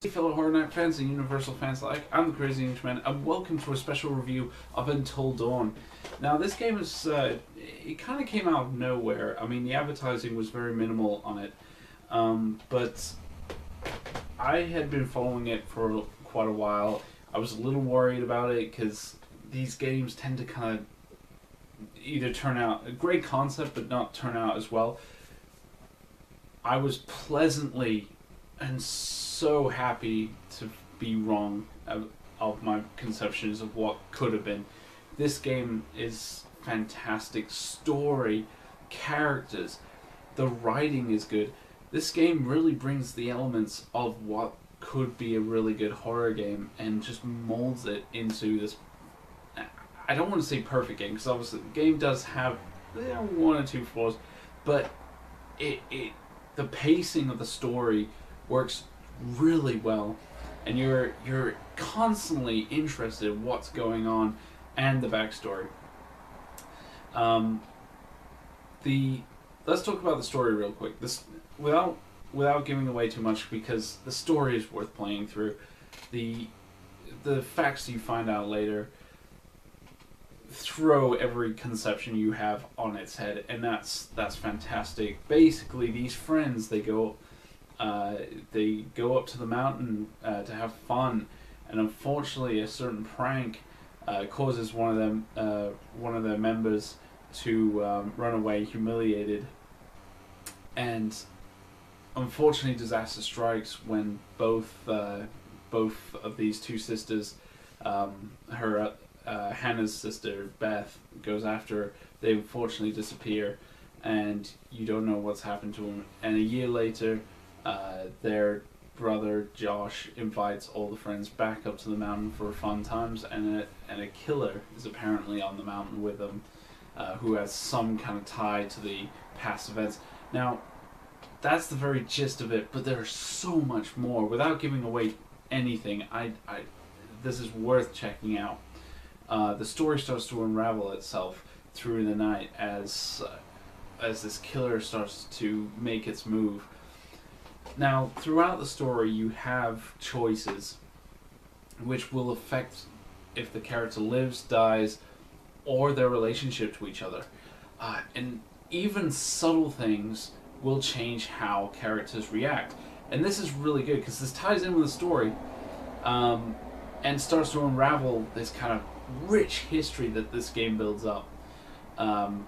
Hey fellow Horror Night fans and Universal fans alike, I'm the Crazy Englishman, and welcome to a special review of Until Dawn. Now this game is, it kind of came out of nowhere. I mean, the advertising was very minimal on it, but I had been following it for quite a while. I was a little worried about it because these games tend to kind of either turn out a great concept but not turn out as well. I was pleasantly and so happy to be wrong of my conceptions of what could have been. This game is fantastic. Story, characters, the writing is good. This game really brings the elements of what could be a really good horror game and just molds it into this. I don't want to say perfect game because obviously the game does have one or two flaws, but the pacing of the story works really well, and you're constantly interested in what's going on and the backstory. Let's talk about the story real quick. This without giving away too much, because the story is worth playing through. The facts you find out later throw every conception you have on its head, and that's fantastic. Basically, these friends, they go up to the mountain to have fun, and unfortunately a certain prank causes one of their members to run away humiliated, and unfortunately disaster strikes when both of these two sisters, Hannah's sister Beth goes after her. They unfortunately disappear, and you don't know what's happened to them. And a year later, their brother Josh invites all the friends back up to the mountain for fun times, and a killer is apparently on the mountain with them, who has some kind of tie to the past events. Now, that's the very gist of it, but there's so much more. Without giving away anything, this is worth checking out. The story starts to unravel itself through the night as this killer starts to make its move. Now, throughout the story, you have choices which will affect if the character lives, dies, or their relationship to each other. And even subtle things will change how characters react. And this is really good because this ties in with the story, and starts to unravel this kind of rich history that this game builds up. And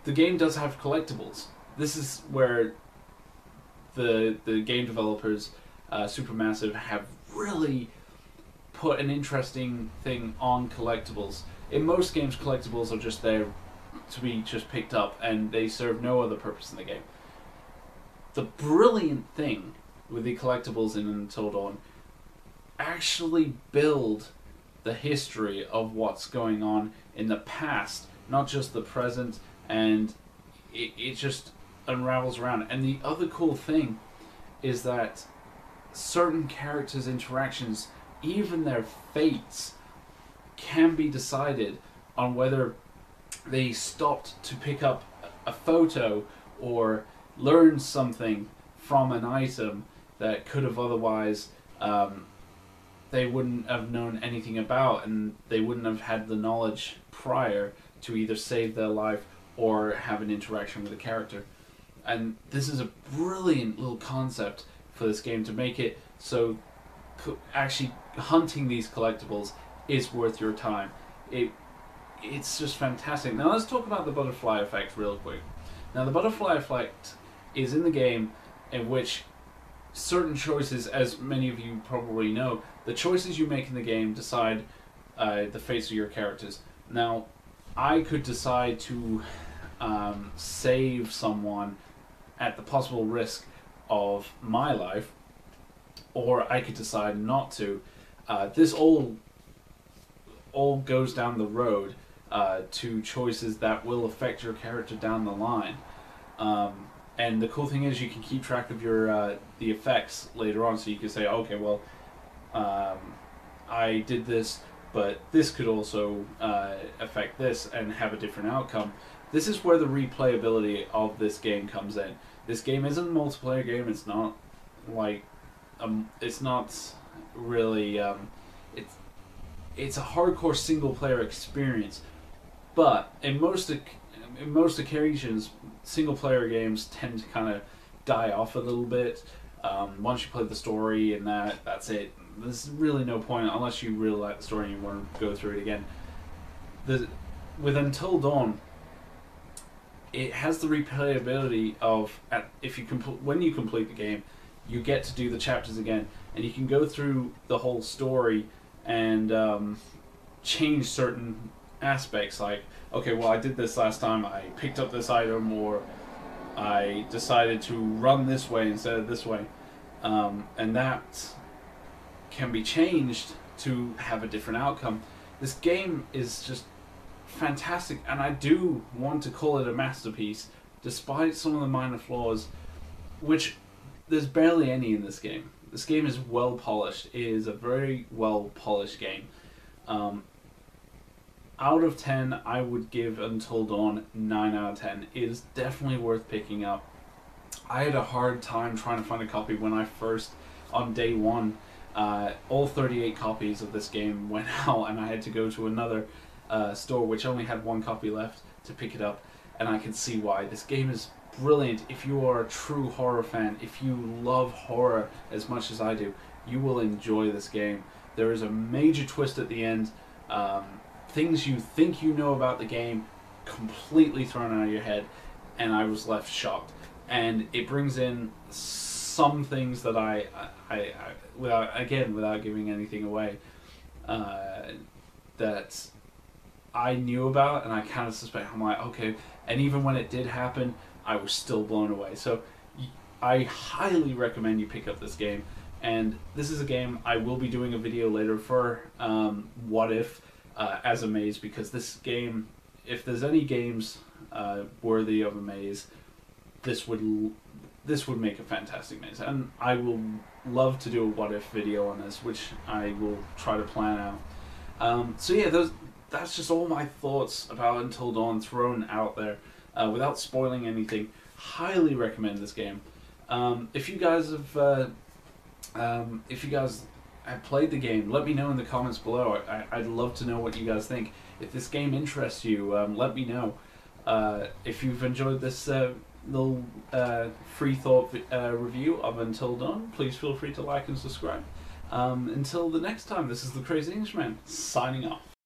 the game does have collectibles. This is where the game developers, Supermassive, have really put an interesting thing on collectibles. In most games, collectibles are just there to be just picked up, and they serve no other purpose in the game. The brilliant thing with the collectibles in Until Dawn actually build the history of what's going on in the past, not just the present, and it just unravels around. And the other cool thing is that certain characters' interactions, even their fates, can be decided on whether they stopped to pick up a photo or learn something from an item that could have otherwise they wouldn't have known anything about, and they wouldn't have had the knowledge prior to either save their life or have an interaction with a character. And this is a brilliant little concept for this game to make it so actually hunting these collectibles is worth your time. It's just fantastic. Now let's talk about the butterfly effect real quick. Now the butterfly effect is in the game in which certain choices, as many of you probably know, the choices you make in the game decide the fates of your characters. Now, I could decide to save someone at the possible risk of my life, or I could decide not to. This all goes down the road to choices that will affect your character down the line. And the cool thing is you can keep track of your the effects later on, so you can say, okay, well, I did this, but this could also affect this and have a different outcome. This is where the replayability of this game comes in. This game isn't a multiplayer game. It's not like it's not really it's it's a hardcore single player experience. But in most occasions, single player games tend to kind of die off a little bit. Once you play the story and that's it. There's really no point unless you really like the story and you want to go through it again. With Until Dawn, it has the replayability of when you complete the game, you get to do the chapters again, and you can go through the whole story and change certain aspects. Like, okay, well, I did this last time. I picked up this item, or I decided to run this way instead of this way, and that can be changed to have a different outcome. This game is just fantastic, and I do want to call it a masterpiece, despite some of the minor flaws, which there's barely any in this game. This game is well polished. It is a very well polished game. Out of 10, I would give Until Dawn 9 out of 10. It is definitely worth picking up. I had a hard time trying to find a copy when I first, on day one, all 38 copies of this game went out, and I had to go to another store which only had one copy left to pick it up, and I can see why. This game is brilliant. If you are a true horror fan, if you love horror as much as I do, you will enjoy this game. There is a major twist at the end. Things you think you know about the game completely thrown out of your head, and I was left shocked. And it brings in some things that I without giving anything away, that I knew about, and I kind of suspect. I'm like, okay, and even when it did happen, I was still blown away. So I highly recommend you pick up this game. And this is a game I will be doing a video later for What If as a maze, because this game, if there's any games worthy of a maze, this would make a fantastic maze, and I will love to do a What If video on this, which I will try to plan out. So yeah, that's just all my thoughts about Until Dawn thrown out there, without spoiling anything. Highly recommend this game. If you guys have played the game, let me know in the comments below. I'd love to know what you guys think. If this game interests you, let me know. If you've enjoyed this little free thought review of Until Dawn, please feel free to like and subscribe. Until the next time, this is the Crazy Englishman, signing off.